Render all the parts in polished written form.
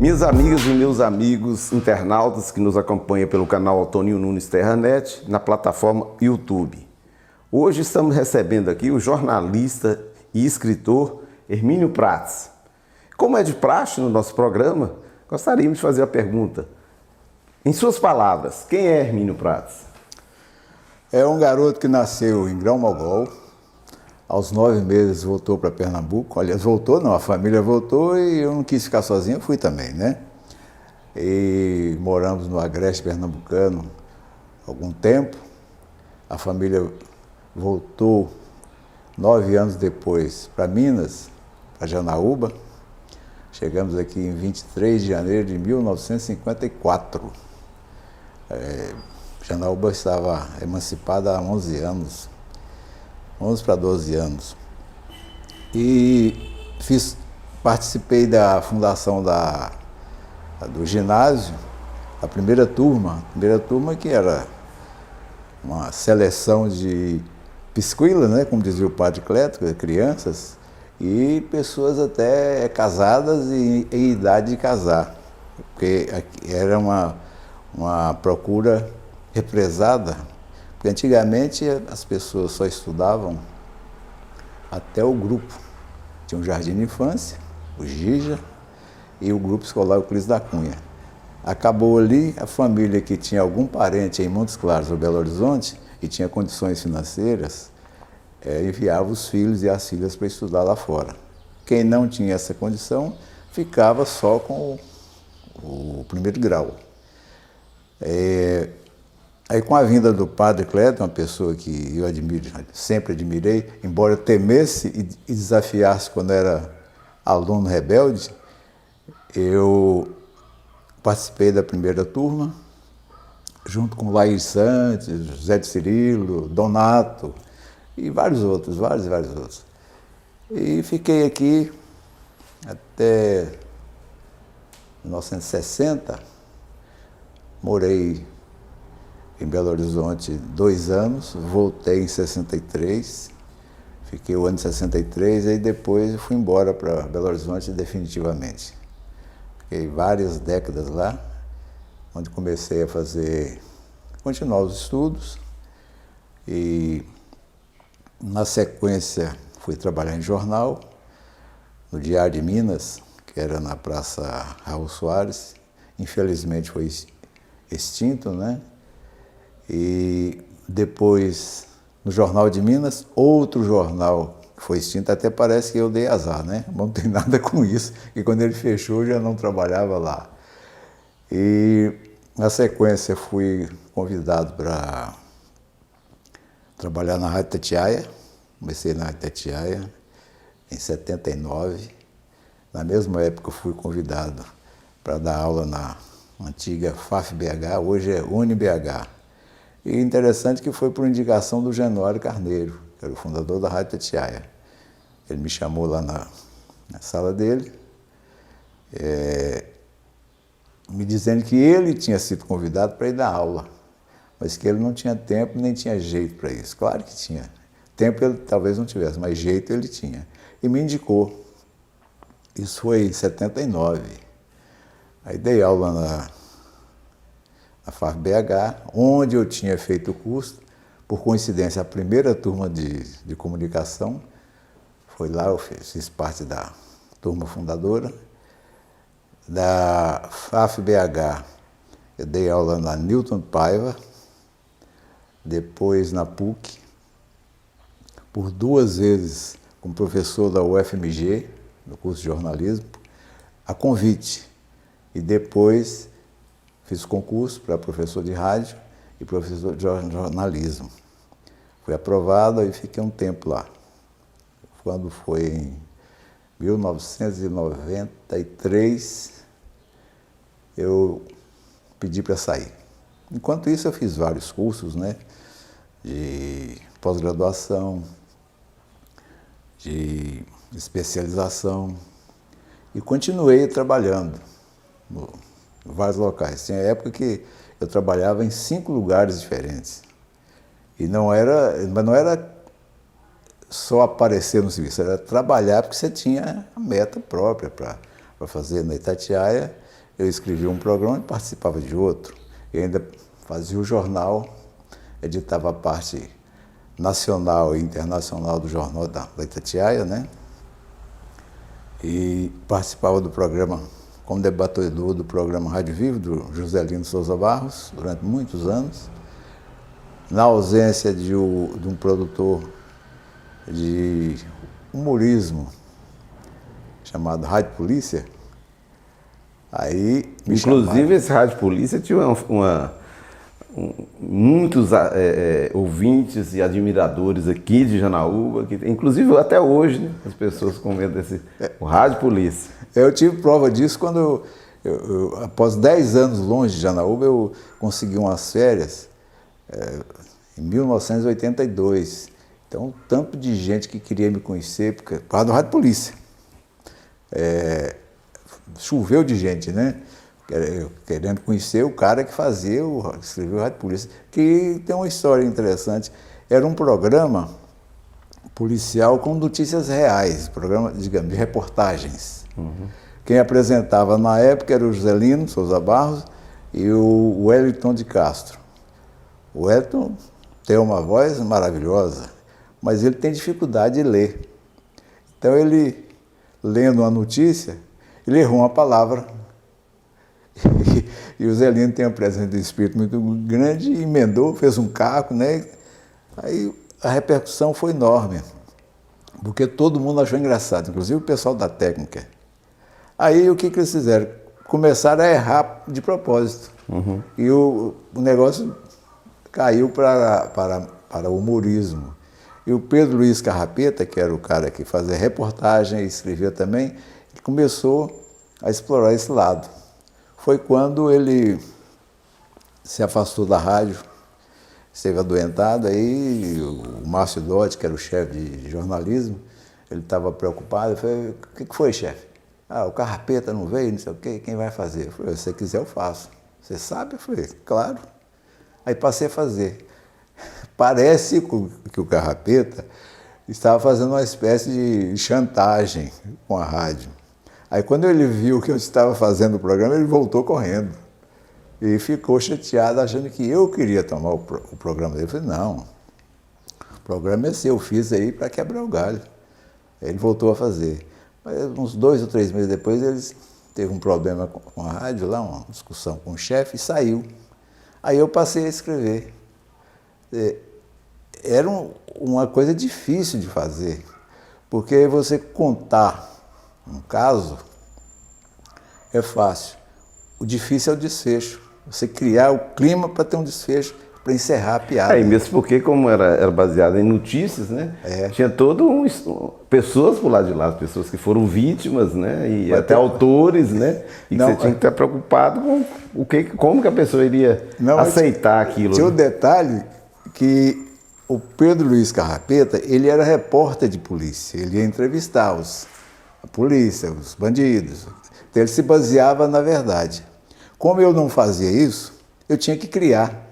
Minhas amigas e meus amigos internautas que nos acompanham pelo canal Antônio Nunes Terranet, na plataforma YouTube. Hoje estamos recebendo aqui o jornalista e escritor Hermínio Prats. Como é de praxe no nosso programa, gostaríamos de fazer a pergunta. Em suas palavras, quem é Hermínio Prats? É um garoto que nasceu em Grão-Mogol. Aos 9 meses voltou para Pernambuco. Aliás, voltou não, a família voltou e eu não quis ficar sozinho, fui também, né? E moramos no Agreste Pernambucano algum tempo. A família voltou 9 anos depois para Minas, para Janaúba. Chegamos aqui em 23 de janeiro de 1954. Janaúba estava emancipada há 11 anos. 11 para 12 anos. E participei da fundação do ginásio, a primeira turma que era uma seleção de pisquila, né, como dizia o padre Cleto, crianças, e pessoas até casadas e em idade de casar, porque era uma procura represada. Porque antigamente as pessoas só estudavam até o grupo. Tinha um jardim de infância, o Gija, e o grupo escolar Euclides da Cunha. Acabou ali, a família que tinha algum parente em Montes Claros ou Belo Horizonte e tinha condições financeiras, enviava os filhos e as filhas para estudar lá fora. Quem não tinha essa condição ficava só com o primeiro grau. Aí com a vinda do padre Cleto, uma pessoa que eu sempre admirei, embora eu temesse e desafiasse quando era aluno rebelde, eu participei da primeira turma, junto com Laís Santos, José de Cirilo, Donato e vários outros. E fiquei aqui até 1960, morei em Belo Horizonte 2 anos, voltei em 63, fiquei o ano de 63 e depois fui embora para Belo Horizonte definitivamente. Fiquei várias décadas lá, onde comecei a continuar os estudos e na sequência fui trabalhar em jornal, no Diário de Minas, que era na Praça Raul Soares, infelizmente foi extinto, né? E depois, no Jornal de Minas, outro jornal que foi extinto, até parece que eu dei azar, né? Mas não tem nada com isso, e quando ele fechou, eu já não trabalhava lá. E, na sequência, fui convidado para trabalhar na Rádio Itatiaia. Comecei na Rádio Itatiaia em 79. Na mesma época, fui convidado para dar aula na antiga FAF-BH, hoje é UniBH. E interessante que foi por indicação do Januário Carneiro, que era o fundador da Rádio Itatiaia. Ele me chamou lá na sala dele, me dizendo que ele tinha sido convidado para ir dar aula, mas que ele não tinha tempo nem tinha jeito para isso. Claro que tinha. Tempo ele talvez não tivesse, mas jeito ele tinha. E me indicou. Isso foi em 79. Aí dei aula na FAF-BH, onde eu tinha feito o curso. Por coincidência, a primeira turma de comunicação foi lá, eu fiz parte da turma fundadora. Da FAF-BH, eu dei aula na Newton Paiva, depois na PUC, por 2 vezes como professor da UFMG, no curso de jornalismo, a convite, e depois fiz concurso para professor de rádio e professor de jornalismo. Fui aprovado e fiquei um tempo lá. Quando foi em 1993, eu pedi para sair. Enquanto isso, eu fiz vários cursos, né, de pós-graduação, de especialização, e continuei trabalhando em vários locais. Tinha época que eu trabalhava em 5 lugares diferentes. Mas não era só aparecer no serviço, era trabalhar porque você tinha a meta própria para para fazer na Itatiaia, eu escrevia um programa e participava de outro. E ainda fazia o jornal, editava a parte nacional e internacional do jornal da Itatiaia, né? E participava do programa, como debatedor do programa Rádio Vivo, do Joselino Souza Barros, durante muitos anos. Na ausência de um produtor de humorismo chamado Rádio Polícia, aí me Inclusive, chamaram. esse Rádio Polícia tinha muitos ouvintes e admiradores aqui de Janaúba, que, inclusive até hoje, né, as pessoas comentam o Rádio Polícia. Eu tive prova disso quando, após 10 anos longe de Janaúba, eu consegui umas férias em 1982. Então, tanto de gente que queria me conhecer, por causa do Rádio Polícia. Choveu de gente, né? Querendo conhecer o cara que escreveu o Rádio Polícia, que tem uma história interessante. Era um programa policial com notícias reais, programa, digamos, de reportagens. Uhum. Quem apresentava na época era o Joselino Souza Barros e o Wellington de Castro. O Wellington tem uma voz maravilhosa, mas ele tem dificuldade de ler. Então ele, lendo uma notícia, ele errou uma palavra. E o Zelino tem uma presença de espírito muito grande, emendou, fez um caco, né? Aí a repercussão foi enorme, porque todo mundo achou engraçado, inclusive o pessoal da técnica. Aí o que eles fizeram? Começaram a errar de propósito. Uhum. E o negócio caiu para o humorismo. E o Pedro Luiz Carrapeta, que era o cara que fazia reportagem e escrevia também, ele começou a explorar esse lado. Foi quando ele se afastou da rádio, esteve adoentado, aí o Márcio Dotti, que era o chefe de jornalismo, ele estava preocupado, eu falei, o que foi, chefe? O Carrapeta não veio, não sei o quê, quem vai fazer? Eu falei, se você quiser eu faço. Você sabe? Eu falei, claro. Aí passei a fazer. Parece que o Carrapeta estava fazendo uma espécie de chantagem com a rádio. Aí quando ele viu que eu estava fazendo o programa, ele voltou correndo. E ficou chateado, achando que eu queria tomar o programa dele. Eu falei, não, o programa é seu, eu fiz aí para quebrar o galho. Aí ele voltou a fazer. Mas uns 2 ou 3 meses depois, ele teve um problema com a rádio lá, uma discussão com o chefe, e saiu. Aí eu passei a escrever. Era uma coisa difícil de fazer, porque você contar um caso é fácil. O difícil é o desfecho. Você criar o clima para ter um desfecho, para encerrar a piada. E mesmo porque, como era baseado em notícias, né? Tinha pessoas por lá de lá, pessoas que foram vítimas, né? E até autores, né? E você tinha que estar preocupado com como que a pessoa iria aceitar aquilo. Tinha um detalhe que o Pedro Luiz Carrapeta, ele era repórter de polícia, ele ia entrevistar a polícia, os bandidos. Então ele se baseava na verdade. Como eu não fazia isso, eu tinha que criar.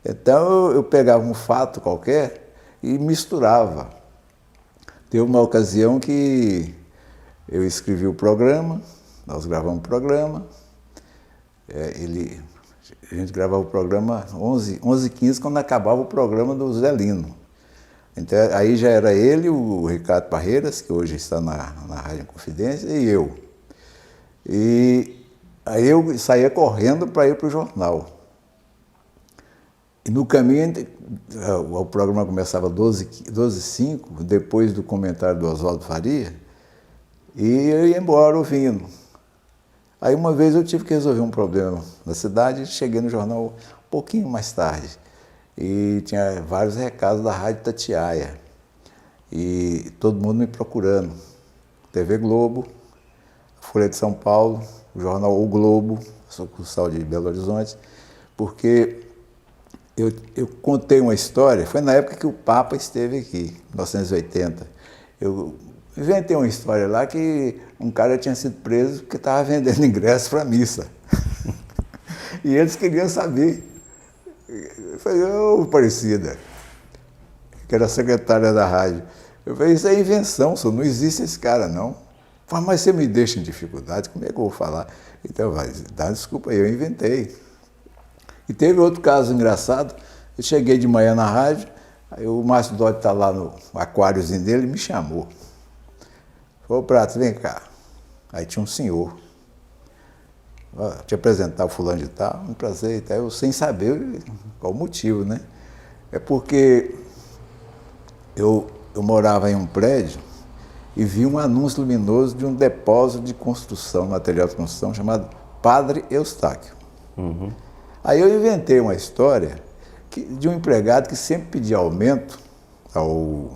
Então eu pegava um fato qualquer e misturava. Teve uma ocasião que eu escrevi o programa, nós gravamos o programa, a gente gravava o programa 11h15, quando acabava o programa do Zelino. Então, aí já era ele, o Ricardo Parreiras, que hoje está na Rádio Confidência, e eu. E aí eu saía correndo para ir para o jornal. E no caminho, o programa começava 12h05, depois do comentário do Oswaldo Faria, e eu ia embora ouvindo. Aí uma vez eu tive que resolver um problema na cidade, cheguei no jornal um pouquinho mais tarde. E tinha vários recados da Rádio Itatiaia. E todo mundo me procurando. TV Globo, Folha de São Paulo, o jornal O Globo, sucursal de Belo Horizonte, porque eu contei uma história, foi na época que o Papa esteve aqui, em 1980. Eu inventei uma história lá que um cara tinha sido preso porque estava vendendo ingresso para a missa. E eles queriam saber. Eu falei, ô Aparecida, que era a secretária da rádio. Eu falei, isso é invenção, senhor, não existe esse cara, não. Mas você me deixa em dificuldade, como é que eu vou falar? Então, vai, dá desculpa aí, eu inventei. E teve outro caso engraçado, eu cheguei de manhã na rádio, aí o Márcio Dodge está lá no aquáriozinho dele e me chamou. Falou, Prato, vem cá. Aí tinha um senhor. Te apresentar o fulano de tal, um prazer e tal, eu sem saber qual o motivo, né? É porque eu morava em um prédio e vi um anúncio luminoso de um depósito de construção, material de construção, chamado Padre Eustáquio. Aí eu inventei uma história de um empregado que sempre pedia aumento ao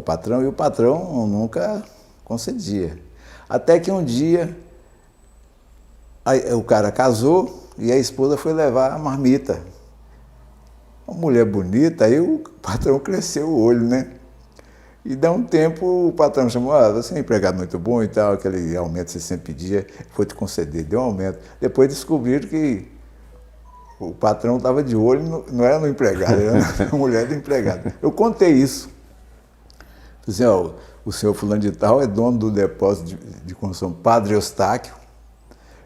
patrão e o patrão nunca concedia. Até que um dia o cara casou e a esposa foi levar a marmita. Uma mulher bonita, aí o patrão cresceu o olho, né? E dá um tempo, o patrão chamou, você é um empregado muito bom e tal, aquele aumento que você sempre pedia, foi te conceder, deu um aumento. Depois descobriram que o patrão estava de olho, não era no empregado, era na mulher do empregado. Eu contei isso. Assim, o senhor fulano de tal é dono do depósito de construção Padre Eustáquio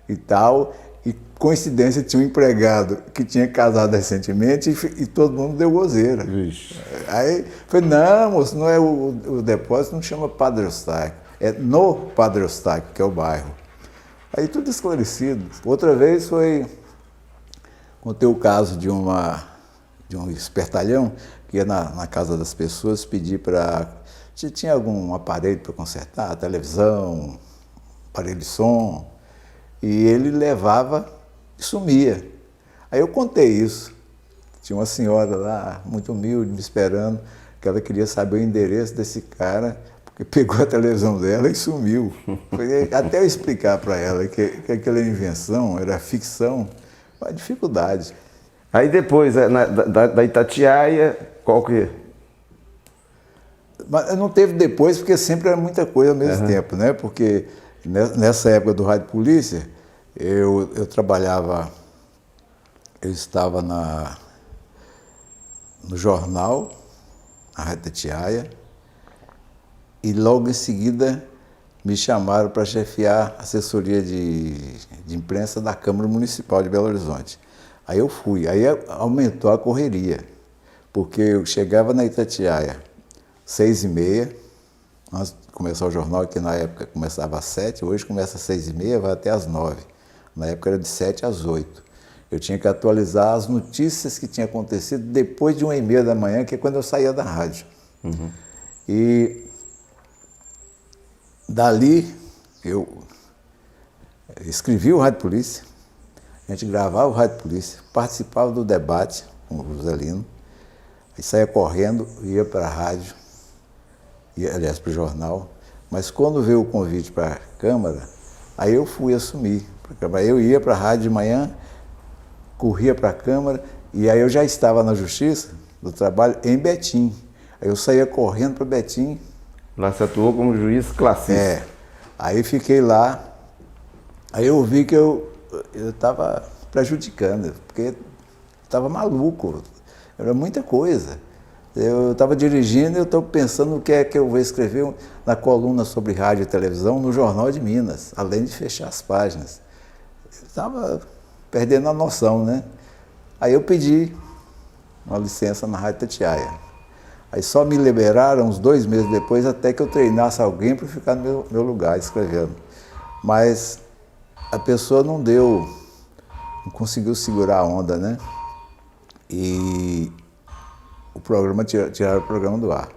e tal, e coincidência tinha um empregado que tinha casado recentemente e todo mundo deu gozeira. Vixe. Aí falei, não, moço, não é o depósito, não chama Padre Eustáquio, é no Padre Eustáquio, que é o bairro. Aí tudo esclarecido. Outra vez contei o caso de um espertalhão que ia na casa das pessoas pedir para... Tinha algum aparelho para consertar, televisão, aparelho de som, e ele levava e sumia. Aí eu contei isso. Tinha uma senhora lá, muito humilde, me esperando, que ela queria saber o endereço desse cara, porque pegou a televisão dela e sumiu. Até eu explicar para ela que aquela invenção era ficção, uma dificuldade. Aí depois, da Itatiaia, qual que é? Mas não teve depois, porque sempre era muita coisa ao mesmo tempo, né? Porque nessa época do Rádio Polícia, eu trabalhava, eu estava no jornal, na Rádio Itatiaia, e logo em seguida me chamaram para chefiar a assessoria de imprensa da Câmara Municipal de Belo Horizonte. Aí eu fui, aí aumentou a correria, porque eu chegava na Itatiaia 6h30, antes de começar o jornal, que na época começava às 7, hoje começa às 6h30, vai até às 9. Na época era de 7 às 8. Eu tinha que atualizar as notícias que tinham acontecido depois de 1h30 da manhã, que é quando eu saía da rádio. E dali eu escrevi o Rádio Polícia, a gente gravava o Rádio Polícia, participava do debate com o Joselino, aí saía correndo, ia para a rádio, aliás, para o jornal, mas quando veio o convite para a Câmara, aí eu fui assumir. Eu ia para a rádio de manhã, corria para a Câmara, e aí eu já estava na Justiça do Trabalho em Betim. Aí eu saía correndo para Betim. Lá você atuou como juiz classista. Aí fiquei lá, aí eu vi que eu estava prejudicando, porque estava maluco, era muita coisa. Eu estava dirigindo e eu estou pensando o que é que eu vou escrever na coluna sobre rádio e televisão no Jornal de Minas, além de fechar as páginas. Eu estava perdendo a noção, né? Aí eu pedi uma licença na Rádio Itatiaia. Aí só me liberaram uns 2 meses depois, até que eu treinasse alguém para ficar no meu lugar escrevendo. Mas a pessoa não conseguiu segurar a onda, né? E o programa, tiraram o programa do ar.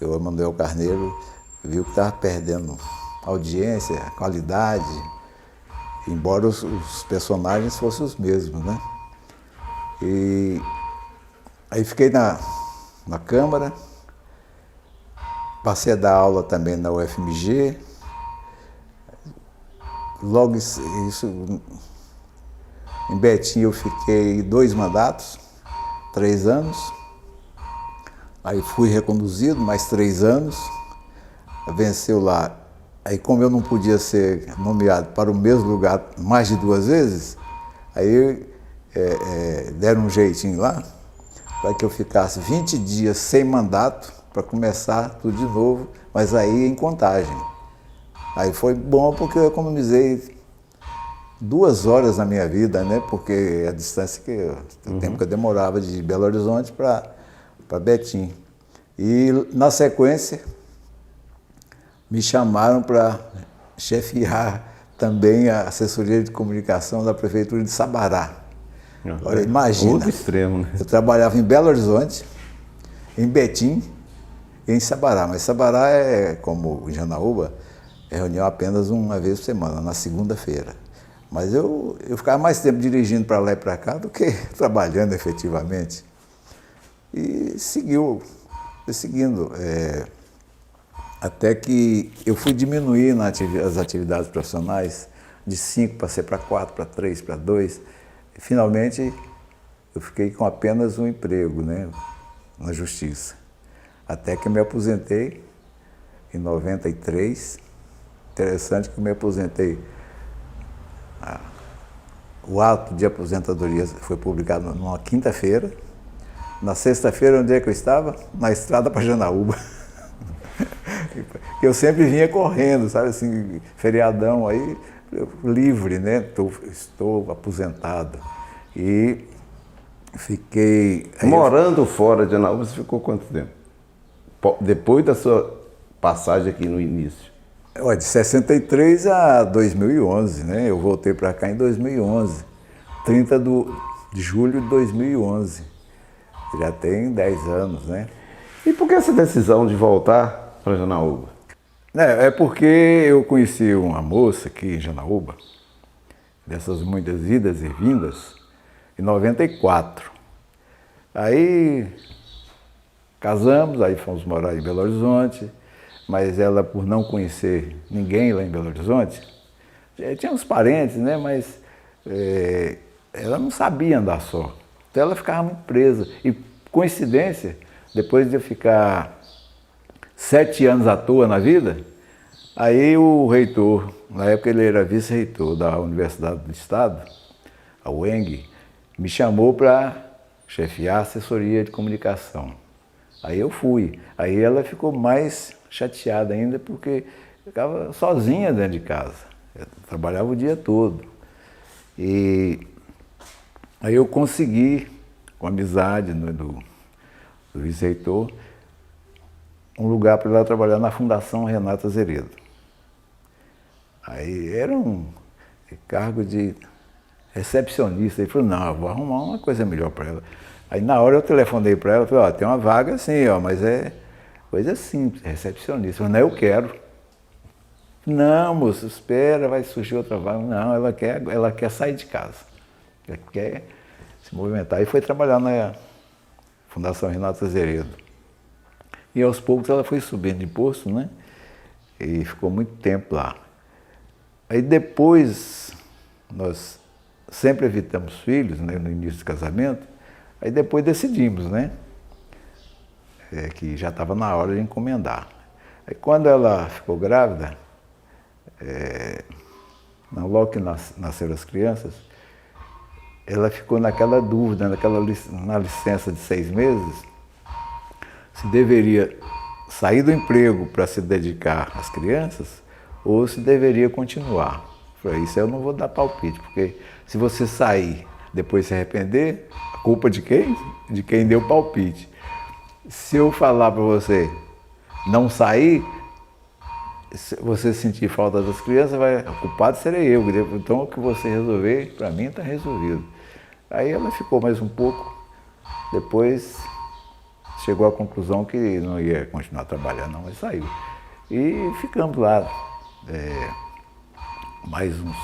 O Emanuel Carneiro viu que estava perdendo audiência, qualidade, embora os personagens fossem os mesmos, né? E aí fiquei na Câmara, passei a dar aula também na UFMG, logo isso, em Betim eu fiquei 2 mandatos, 3 anos, aí fui reconduzido, mais 3 anos, venceu lá. Aí como eu não podia ser nomeado para o mesmo lugar mais de 2 vezes, aí deram um jeitinho lá, para que eu ficasse 20 dias sem mandato, para começar tudo de novo, mas aí em Contagem. Aí foi bom porque eu economizei 2 horas na minha vida, né? Porque a distância o tempo que eu demorava de Belo Horizonte para Betim. E na sequência me chamaram para chefiar também a assessoria de comunicação da prefeitura de Sabará. Olha, imagina. Outro extremo, né? Eu trabalhava em Belo Horizonte, em Betim e em Sabará. Mas Sabará é, como em Janaúba, é reunião apenas uma vez por semana, na segunda-feira. Mas eu ficava mais tempo dirigindo para lá e para cá do que trabalhando efetivamente. E fui seguindo. Até que eu fui diminuindo as atividades profissionais de 5, passei para 4, para 3, para 2. E, finalmente, eu fiquei com apenas um emprego, né, na Justiça. Até que eu me aposentei em 93. Interessante que eu me aposentei. O ato de aposentadoria foi publicado numa quinta-feira. Na sexta-feira, onde é que eu estava? Na estrada para Janaúba. Eu sempre vinha correndo, sabe assim, feriadão aí, livre, né? Estou aposentado. E fiquei... Morando fora de Janaúba, você ficou quanto tempo? Depois da sua passagem aqui no início? De 63 a 2011, né? Eu voltei para cá em 2011, 30 de julho de 2011. Já tem 10 anos, né? E por que essa decisão de voltar para Janaúba? É porque eu conheci uma moça aqui em Janaúba, dessas muitas idas e vindas, em 94. Aí casamos, aí fomos morar em Belo Horizonte, mas ela, por não conhecer ninguém lá em Belo Horizonte, tinha uns parentes, né? Mas ela não sabia andar só. Então ela ficava muito presa. E, coincidência, depois de eu ficar 7 anos à toa na vida, aí o reitor, na época ele era vice-reitor da Universidade do Estado, a UENG, me chamou para chefiar a assessoria de comunicação. Aí eu fui. Aí ela ficou mais chateada ainda porque ficava sozinha dentro de casa. Eu trabalhava o dia todo. E aí eu consegui, com a amizade do vice-reitor, um lugar para ela trabalhar na Fundação Renato Azeredo. Aí era um cargo de recepcionista. Ele falou, não, eu vou arrumar uma coisa melhor para ela. Aí na hora eu telefonei para ela, falei, tem uma vaga assim, mas é coisa simples, recepcionista. Eu falei, não, eu quero. Não, moço, espera, vai surgir outra vaga. Não, ela quer sair de casa. Ela quer se movimentar. E foi trabalhar na Fundação Renato Azeredo. E aos poucos ela foi subindo de posto, né? E ficou muito tempo lá. Aí depois, nós sempre evitamos filhos, né, no início do casamento. Aí depois decidimos, né? Que já estava na hora de encomendar. Aí quando ela ficou grávida, logo que nasceram as crianças, ela ficou naquela dúvida, na licença de 6 meses, se deveria sair do emprego para se dedicar às crianças ou se deveria continuar. Falei, isso eu não vou dar palpite, porque se você sair, depois se arrepender, a culpa de quem? De quem deu palpite. Se eu falar para você não sair, se você sentir falta das crianças, o culpado serei eu. Então o que você resolver, para mim está resolvido. Aí ela ficou mais um pouco, depois chegou à conclusão que não ia continuar trabalhando, não, mas saiu. E ficamos lá mais uns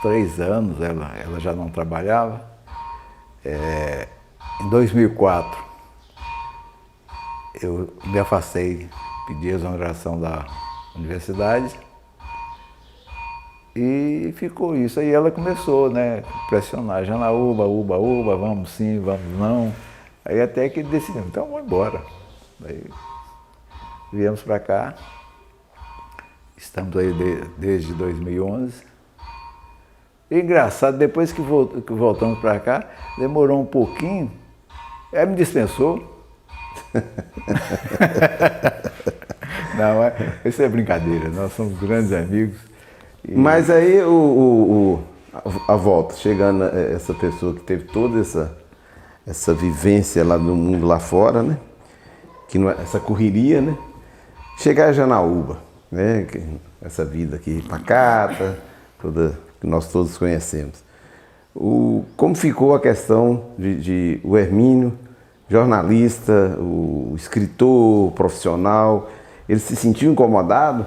3 anos, ela já não trabalhava. Em 2004, eu me afastei, pedi a exoneração da universidade e ficou isso. Aí ela começou, né, a pressionar, Janaúba, vamos sim, vamos não. Aí até que decidimos, então vamos embora. Aí viemos para cá, estamos aí desde 2011. E engraçado, depois que voltamos para cá, demorou um pouquinho, ela me dispensou. Não, isso é brincadeira, nós somos grandes amigos. Mas aí a volta, chegando essa pessoa que teve toda essa vivência lá no mundo lá fora, né? Que não é, essa correria, né? Chegar a Janaúba, né? Essa vida aqui pacata, toda que nós todos conhecemos. Como ficou a questão de o Hermínio, jornalista, o escritor, profissional, ele se sentiu incomodado?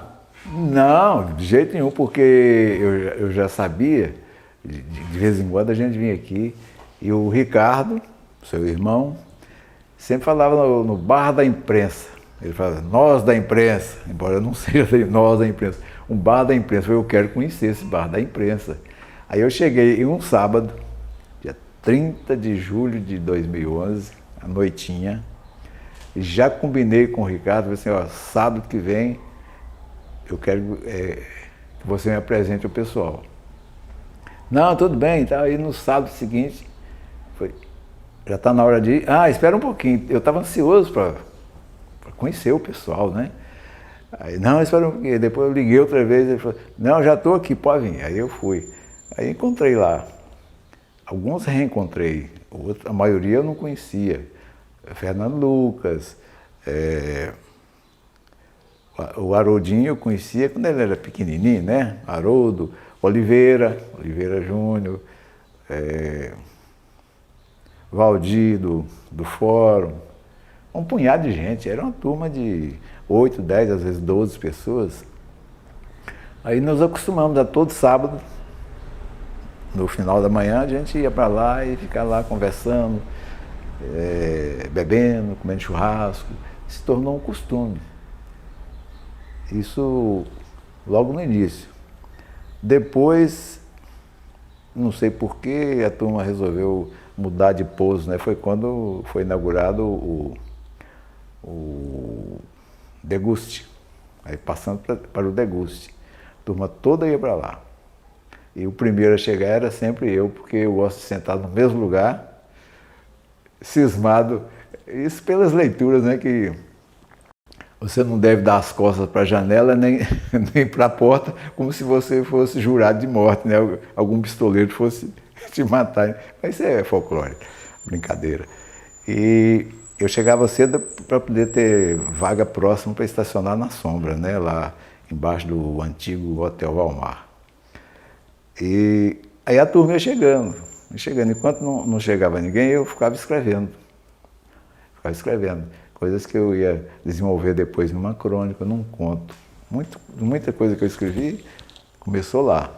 Não, de jeito nenhum, porque eu já sabia, de vez em quando a gente vinha aqui, e o Ricardo, seu irmão, sempre falava no bar da imprensa. Ele falava, nós da imprensa, embora eu não seja nós da imprensa, um bar da imprensa. Eu quero conhecer esse bar da imprensa. Aí eu cheguei em um sábado, dia 30 de julho de 2011, à noitinha, e já combinei com o Ricardo, falei assim, ó, sábado que vem, eu quero que você me apresente o pessoal. Não, tudo bem, tá. Aí no sábado seguinte, já está na hora de ir. Ah, espera um pouquinho, eu estava ansioso para conhecer o pessoal, né? Aí, não, espera um pouquinho. Depois eu liguei outra vez, ele falou, não, já estou aqui, pode vir. Aí eu fui. Aí encontrei lá. Alguns reencontrei, a maioria eu não conhecia. Fernando Lucas, o Haroldinho eu conhecia quando ele era pequenininho, né? Haroldo, Oliveira Júnior, Valdir do Fórum, um punhado de gente, era uma turma de 8, 10, às vezes 12 pessoas. Aí nos acostumamos a todo sábado, no final da manhã, a gente ia para lá e ficava lá conversando, bebendo, comendo churrasco. Se tornou um costume. Isso logo no início. Depois, não sei por que a turma resolveu mudar de pouso, né? Foi quando foi inaugurado o Deguste, aí passando para o Deguste. A turma toda ia para lá. E o primeiro a chegar era sempre eu, porque eu gosto de sentar no mesmo lugar, cismado. Isso pelas leituras, né? Que você não deve dar as costas para a janela nem para a porta, como se você fosse jurado de morte, né? Algum pistoleiro fosse te matar. Mas isso é folclore, brincadeira. E eu chegava cedo para poder ter vaga próxima para estacionar na sombra, né? Lá embaixo do antigo Hotel Valmar. E aí a turma ia chegando. Enquanto não chegava ninguém, eu ficava escrevendo. Coisas que eu ia desenvolver depois numa crônica, num conto. Muita coisa que eu escrevi começou lá.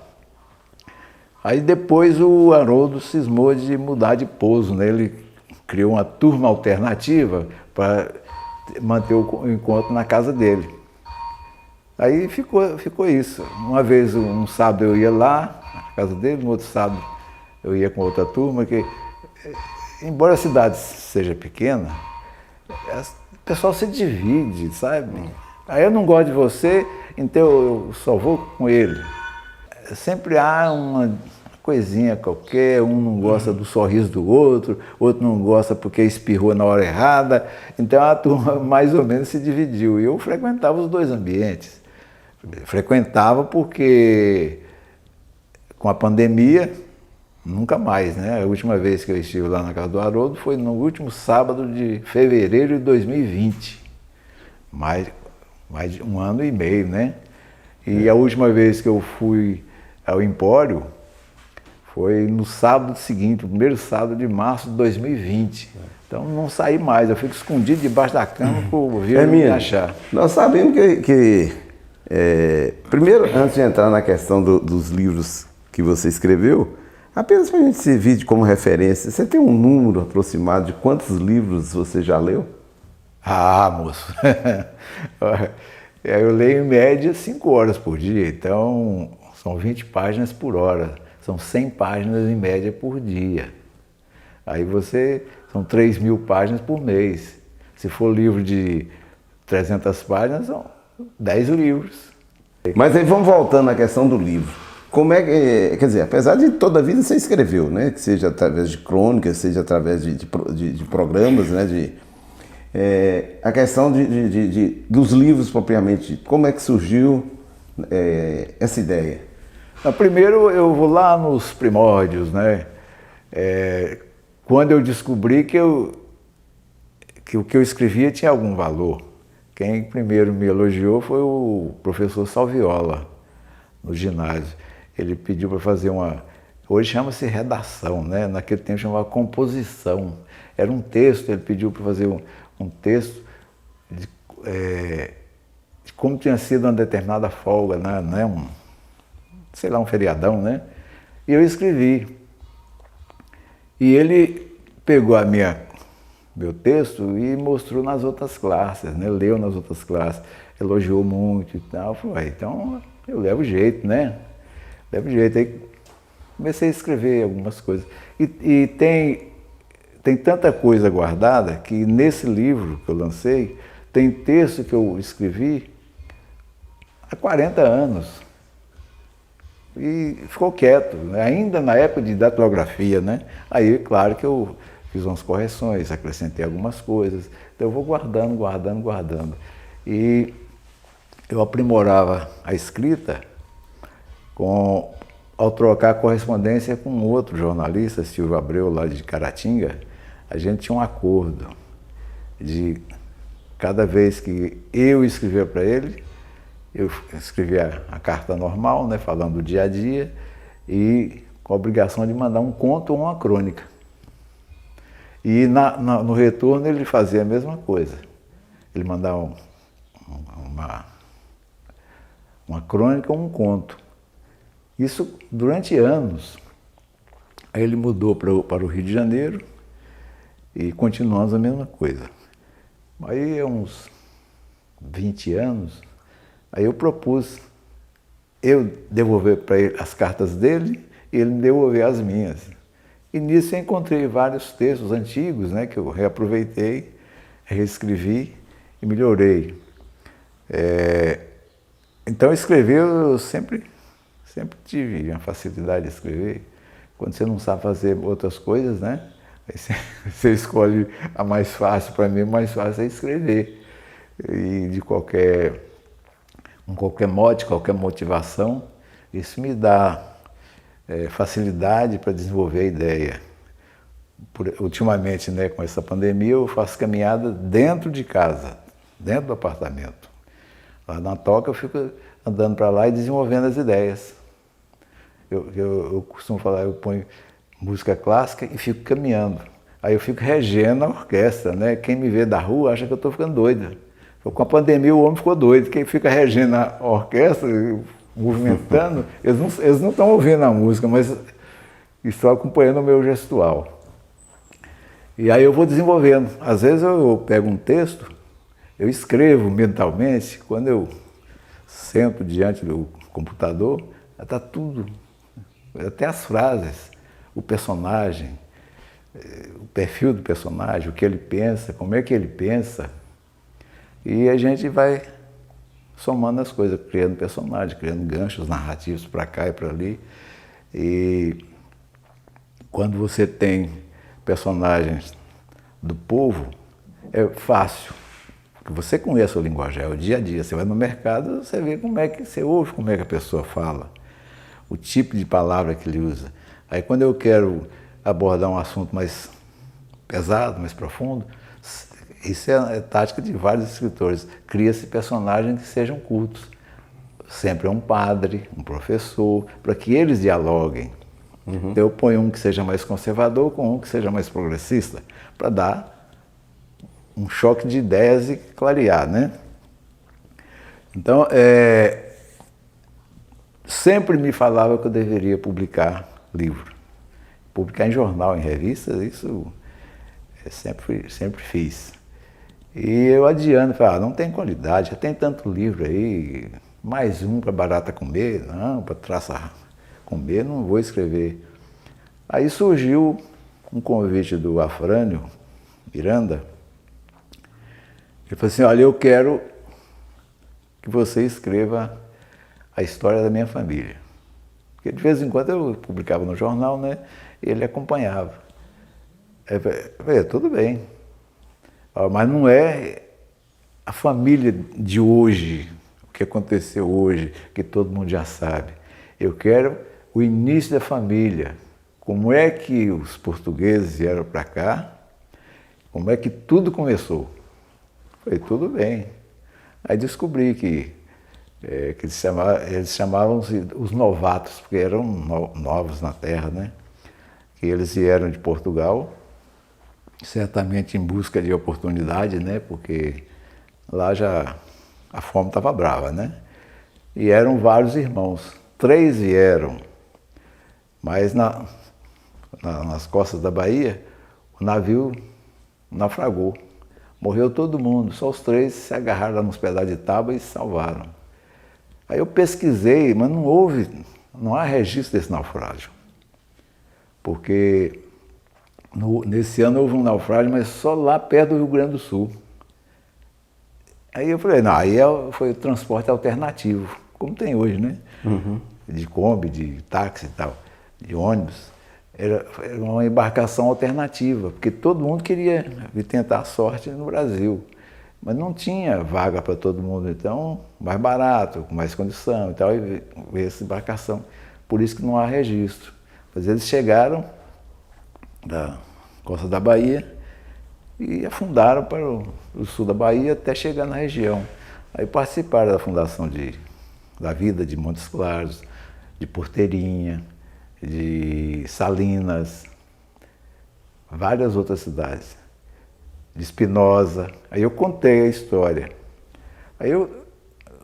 Aí depois o Haroldo cismou de mudar de pouso, né? Ele criou uma turma alternativa para manter o encontro na casa dele. Aí ficou isso. Uma vez, um sábado eu ia lá, na casa dele, no outro sábado eu ia com outra turma, que embora a cidade seja pequena, o pessoal se divide, sabe? Aí eu não gosto de você, então eu só vou com ele. Sempre há uma coisinha qualquer, um não gosta do sorriso do outro não gosta porque espirrou na hora errada. Então a turma mais ou menos se dividiu. E eu frequentava os dois ambientes. Frequentava porque com a pandemia, nunca mais, né? A última vez que eu estive lá na casa do Haroldo foi no último sábado de fevereiro de 2020. Mais de 1 ano e meio, né? E a última vez que eu fui ao Empório foi no sábado seguinte, o primeiro sábado de março de 2020. Então não saí mais, eu fico escondido debaixo da cama para o vírus me achar. Nós sabemos que primeiro, antes de entrar na questão dos livros que você escreveu, apenas para a gente servir como referência, você tem um número aproximado de quantos livros você já leu? Ah, moço, eu leio em média 5 horas por dia, então são 20 páginas por hora, são 100 páginas em média por dia. Aí são 3.000 páginas por mês. Se for livro de 300 páginas, são 10 livros. Mas aí vamos voltando à questão do livro. Como é que, quer dizer, apesar de toda a vida você escreveu, né? Que seja através de crônicas, seja através de programas, né? a questão dos livros propriamente dito. Como é que surgiu essa ideia? Primeiro eu vou lá nos primórdios, né? Quando eu descobri que o que eu escrevia tinha algum valor. Quem primeiro me elogiou foi o professor Salviola, no ginásio. Ele pediu para fazer hoje chama-se redação, né? Naquele tempo chamava composição. Era um texto, ele pediu para fazer um texto de como tinha sido uma determinada folga, né? Sei lá, um feriadão, né? E eu escrevi. E ele pegou meu texto e mostrou nas outras classes, né? Leu nas outras classes, elogiou muito e tal. Falei, então eu levo jeito, né? Levo jeito. Aí comecei a escrever algumas coisas. E tem tanta coisa guardada que nesse livro que eu lancei, tem texto que eu escrevi há 40 anos. E ficou quieto, né? Ainda na época de datilografia, né? Aí, claro que eu fiz umas correções, acrescentei algumas coisas. Então eu vou guardando. E eu aprimorava a escrita ao trocar correspondência com outro jornalista, Silvio Abreu, lá de Caratinga. A gente tinha um acordo de cada vez que eu escrevia para ele, eu escrevia a carta normal, né, falando do dia a dia, e com a obrigação de mandar um conto ou uma crônica. E no retorno ele fazia a mesma coisa. Ele mandava uma crônica ou um conto. Isso durante anos. Aí ele mudou para o Rio de Janeiro e continuamos a mesma coisa. Aí há uns 20 anos, aí eu propus eu devolver para ele as cartas dele e ele me devolver as minhas. E nisso eu encontrei vários textos antigos, né, que eu reaproveitei, reescrevi e melhorei. Então escrever eu sempre tive uma facilidade de escrever. Quando você não sabe fazer outras coisas, né, aí você escolhe a mais fácil. Para mim, o mais fácil é escrever. E com qualquer mote, qualquer motivação, isso me dá facilidade para desenvolver a ideia. Ultimamente, né, com essa pandemia, eu faço caminhada dentro de casa, dentro do apartamento. Lá na toca eu fico andando para lá e desenvolvendo as ideias. Eu costumo falar, eu ponho música clássica e fico caminhando. Aí eu fico regendo a orquestra, né? Quem me vê da rua acha que eu estou ficando doido. Com a pandemia o homem ficou doido. Quem fica regendo a orquestra, movimentando, eles não estão ouvindo a música, mas estão acompanhando o meu gestual. E aí eu vou desenvolvendo. Às vezes eu pego um texto, eu escrevo mentalmente, quando eu sento diante do computador, está tudo, até as frases, o personagem, o perfil do personagem, o que ele pensa, como é que ele pensa. E a gente vai somando as coisas, criando personagens, criando ganchos narrativos para cá e para ali. E quando você tem personagens do povo, é fácil. Porque você conhece o linguajar, é o dia a dia. Você vai no mercado, você vê como é que você ouve, como é que a pessoa fala, o tipo de palavra que ele usa. Aí quando eu quero abordar um assunto mais pesado, mais profundo, isso é tática de vários escritores. Cria-se personagens que sejam cultos. Sempre é um padre, um professor, para que eles dialoguem. Uhum. Então eu ponho um que seja mais conservador com um que seja mais progressista, para dar um choque de ideias e clarear, né? Então, sempre me falava que eu deveria publicar livro. Publicar em jornal, em revistas, isso eu sempre fiz. E eu adiando, falei, não tem qualidade, já tem tanto livro aí, mais um para barata comer, não, para traça comer, não vou escrever. Aí surgiu um convite do Afrânio Miranda. Ele falou assim, olha, eu quero que você escreva a história da minha família. Porque de vez em quando eu publicava no jornal, né? E ele acompanhava. Eu falei, tudo bem. Mas não é a família de hoje, o que aconteceu hoje, que todo mundo já sabe. Eu quero o início da família. Como é que os portugueses vieram para cá? Como é que tudo começou? Foi tudo bem. Aí descobri que eles chamavam os novatos, porque eram novos na terra, né? Que eles vieram de Portugal, certamente em busca de oportunidade, né? Porque lá já a fome estava brava, né? E eram vários irmãos. 3 vieram, mas nas costas da Bahia, o navio naufragou. Morreu todo mundo, só os 3 se agarraram lá nos pedaços de tábua e se salvaram. Aí eu pesquisei, mas não há registro desse naufrágio. Porque nesse ano houve um naufrágio, mas só lá perto do Rio Grande do Sul. Aí eu falei, não, aí foi o transporte alternativo, como tem hoje, né? Uhum. De Kombi, de táxi e tal, de ônibus. Era uma embarcação alternativa, porque todo mundo queria tentar a sorte no Brasil. Mas não tinha vaga para todo mundo, então mais barato, com mais condição e tal, e veio essa embarcação. Por isso que não há registro. Mas eles chegaram da costa da Bahia e afundaram para o sul da Bahia até chegar na região. Aí participaram da fundação da vida de Montes Claros, de Porteirinha, de Salinas, várias outras cidades, de Espinosa. Aí eu contei a história. Aí eu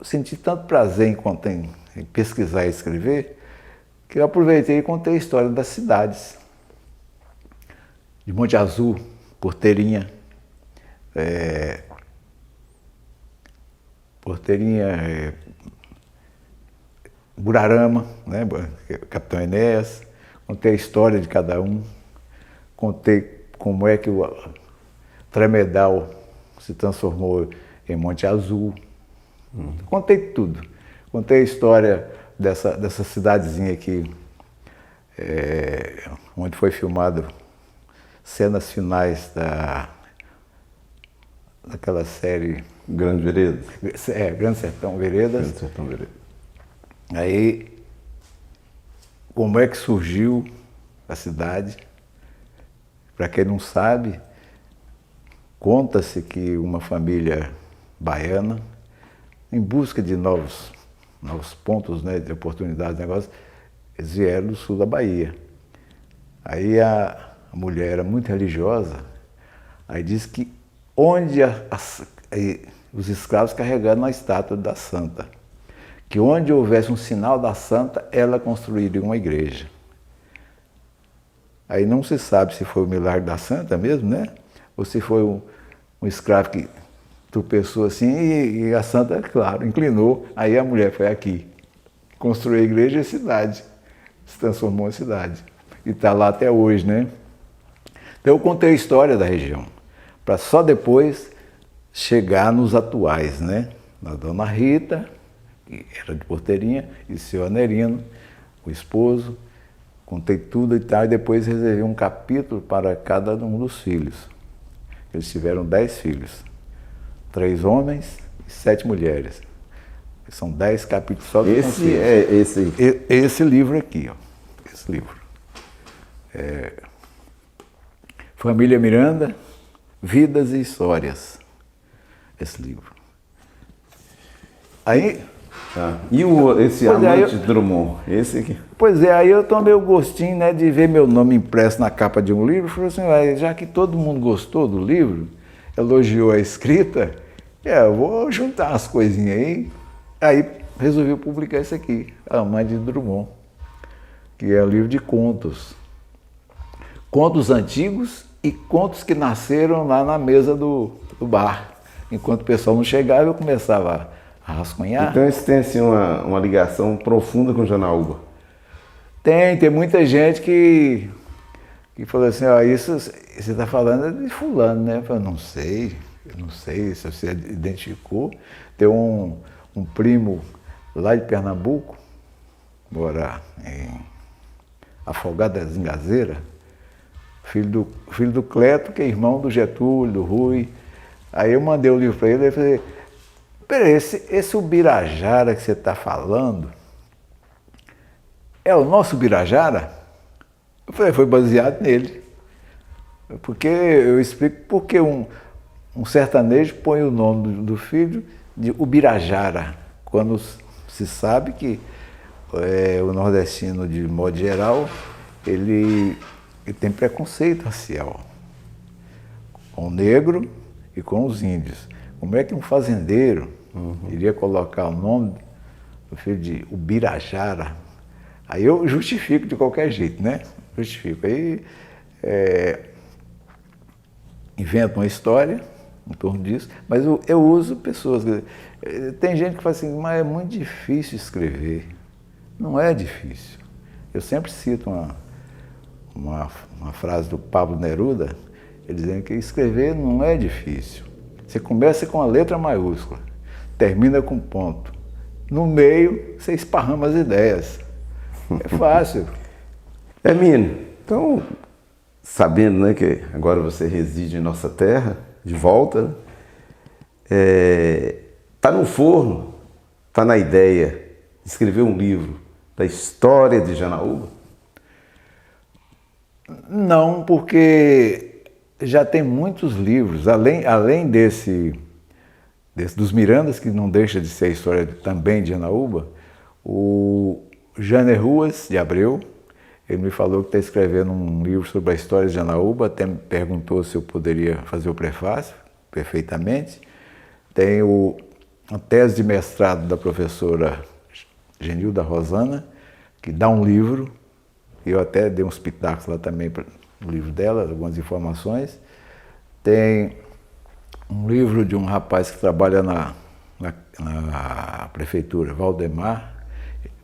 senti tanto prazer em pesquisar e escrever, que eu aproveitei e contei a história das cidades. De Monte Azul, Porteirinha, Burarama, né, Capitão Enéas, contei a história de cada um, contei como é que o Tremedal se transformou em Monte Azul, contei tudo. Contei a história dessa cidadezinha aqui, onde foi filmado cenas finais daquela série... Grande Veredas? Grande Sertão Veredas. Grande Sertão Veredas. Aí, como é que surgiu a cidade? Para quem não sabe, conta-se que uma família baiana, em busca de novos pontos, né, de oportunidades, negócio, eles vieram do sul da Bahia. Aí a mulher era muito religiosa, aí disse que onde os escravos carregaram a estátua da santa, que onde houvesse um sinal da santa, ela construiria uma igreja. Aí não se sabe se foi o milagre da santa mesmo, né? Ou se foi um escravo que tropeçou assim e a santa, claro, inclinou. Aí a mulher foi aqui, construiu a igreja e a cidade, se transformou em cidade. E está lá até hoje, né? Então eu contei a história da região, para só depois chegar nos atuais, né? Na Dona Rita, que era de Porteirinha, e seu Anerino, o esposo, contei tudo e tal, e depois reservei um capítulo para cada um dos filhos. Eles tiveram 10 filhos, 3 homens e 7 mulheres. São 10 capítulos só do esse livro aqui, ó. Esse livro. Família Miranda, Vidas e Histórias. Esse livro. Aí... E esse Amante Drummond, esse aqui? Pois é, aí eu tomei o gostinho, né, de ver meu nome impresso na capa de um livro. Falei assim, já que todo mundo gostou do livro, elogiou a escrita, eu vou juntar as coisinhas aí. Aí resolvi publicar esse aqui, Amante Drummond, que é um livro de contos. Contos antigos e contos que nasceram lá na mesa do bar. Enquanto o pessoal não chegava, eu começava a rascunhar. Então isso tem assim, uma ligação profunda com o Janaúba? Tem muita gente que falou assim, isso você está falando é de fulano, né? Eu falei, não sei se você identificou. Tem um primo lá de Pernambuco, mora em Afogado das Engazeira, filho do Cleto, que é irmão do Getúlio, do Rui. Aí eu mandei o livro para ele e falei, peraí, esse Ubirajara que você está falando é o nosso Ubirajara? Eu falei, foi baseado nele. Porque eu explico porque um sertanejo põe o nome do filho de Ubirajara, quando se sabe que o nordestino, de modo geral, ele tem preconceito racial com o negro e com os índios. Como é que um fazendeiro iria colocar o nome do filho de Ubirajara? Aí eu justifico de qualquer jeito, né? Justifico. Aí invento uma história em torno disso, mas eu uso pessoas. Tem gente que fala assim, mas é muito difícil escrever. Não é difícil. Eu sempre cito uma frase do Pablo Neruda, ele dizendo que escrever não é difícil. Você começa com a letra maiúscula, termina com ponto. No meio, você esparrama as ideias. É fácil. Hermínio, então, sabendo, né, que agora você reside em nossa terra, de volta, tá no forno, tá na ideia de escrever um livro da história de Janaúba? Não, porque já tem muitos livros, além dos Mirandas, que não deixa de ser a história também de Janaúba, o Janer Ruas de Abreu, ele me falou que está escrevendo um livro sobre a história de Janaúba, até me perguntou se eu poderia fazer o prefácio, perfeitamente. Tem a tese de mestrado da professora Genilda Rosana, que dá um livro, e eu até dei uns pitacos lá também no livro dela, algumas informações. Tem um livro de um rapaz que trabalha na prefeitura, Valdemar,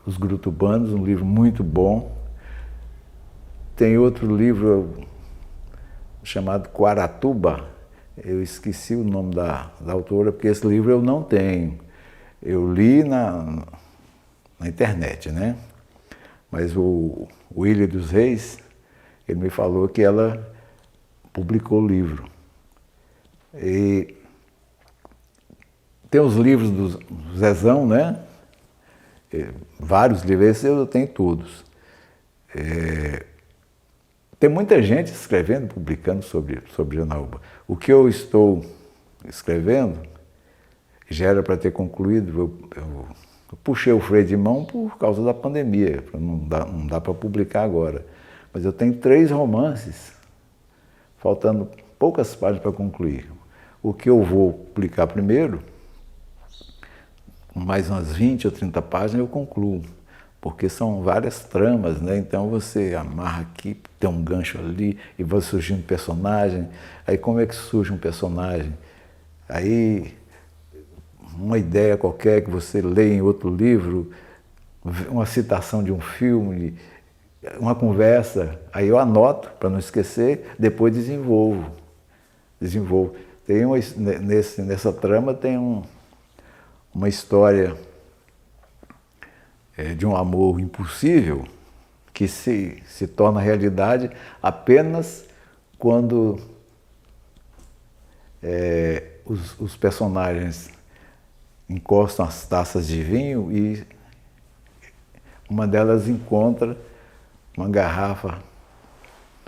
Os Grutubanos, um livro muito bom. Tem outro livro chamado Quaratuba, eu esqueci o nome da autora, porque esse livro eu não tenho. Eu li na internet, né? Mas o Ilha dos Reis, ele me falou que ela publicou o livro. E tem os livros do Zezão, né? Vários livros, esses eu tenho todos. Tem muita gente escrevendo, publicando sobre Janaúba. O que eu estou escrevendo já era para ter concluído. Eu puxei o freio de mão por causa da pandemia, não dá para publicar agora. Mas eu tenho 3 romances, faltando poucas páginas para concluir. O que eu vou publicar primeiro, com mais umas 20 ou 30 páginas, eu concluo. Porque são várias tramas, né? Então você amarra aqui, tem um gancho ali, e vai surgindo personagem. Aí como é que surge um personagem? Aí uma ideia qualquer que você lê em outro livro, uma citação de um filme, uma conversa, aí eu anoto para não esquecer, depois desenvolvo. Tem nessa trama tem uma história de um amor impossível que se torna realidade apenas quando os personagens encostam as taças de vinho e uma delas encontra uma garrafa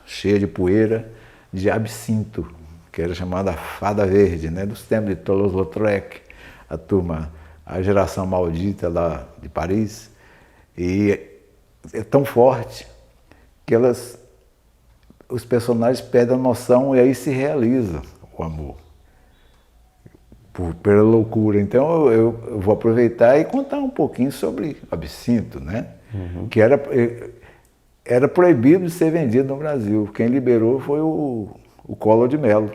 cheia de poeira de absinto, que era chamada Fada Verde, né, dos tempos de Toulouse-Lautrec, a geração maldita lá de Paris. E é tão forte que os personagens perdem a noção e aí se realiza o amor. Pela loucura. Então eu vou aproveitar e contar um pouquinho sobre absinto, né? Que era proibido de ser vendido no Brasil. Quem liberou foi o Collor de Mello.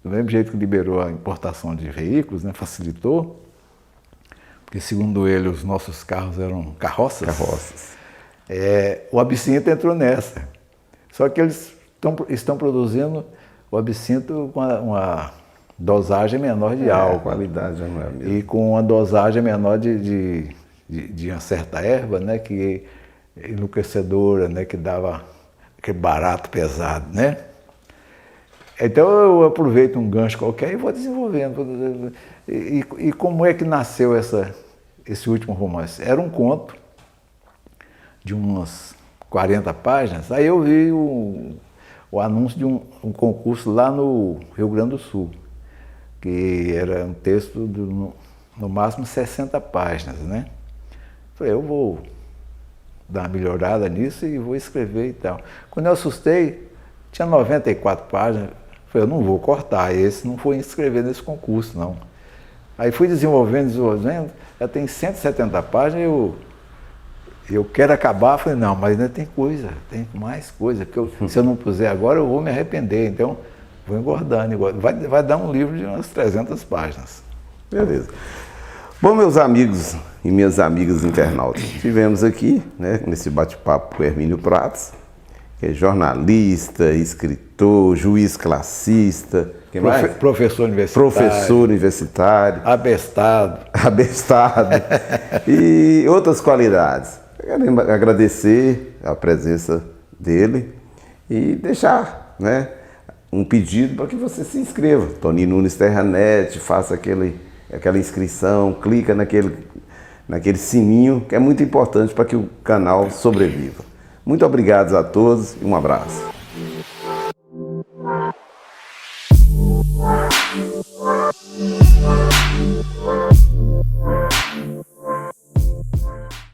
Do mesmo jeito que liberou a importação de veículos, né? Facilitou. Porque, segundo ele, os nossos carros eram carroças. O absinto entrou nessa. Só que eles estão produzindo o absinto com uma dosagem menor de álcool. A qualidade não é a mesma. E com uma dosagem menor de uma certa erva, né, que é enlouquecedora, né, que dava aquele barato pesado, né? Então eu aproveito um gancho qualquer e vou desenvolvendo. E como é que nasceu esse último romance? Era um conto de umas 40 páginas. Aí eu vi o anúncio de um concurso lá no Rio Grande do Sul, que era um texto no máximo 60 páginas, né? Falei, eu vou dar uma melhorada nisso e vou escrever e tal. Quando eu assustei, tinha 94 páginas. Falei, eu não vou cortar esse, não vou inscrever nesse concurso, não. Aí fui desenvolvendo, já tem 170 páginas, eu quero acabar. Falei, não, mas ainda tem coisa, tem mais coisa, porque se eu não puser agora, eu vou me arrepender. Então, vou engordando. Vai dar um livro de umas 300 páginas. Beleza. Bom, meus amigos e minhas amigas internautas, tivemos aqui, né, nesse bate-papo com Hermínio Prates, que é jornalista, escritor, juiz classista, professor universitário. Professor universitário. Abestado. Abestado. E outras qualidades. Quero agradecer a presença dele e deixar, né, um pedido para que você se inscreva. Toninho Nunes Terranet, faça aquela inscrição, clica naquele sininho, que é muito importante para que o canal sobreviva. Muito obrigado a todos e um abraço.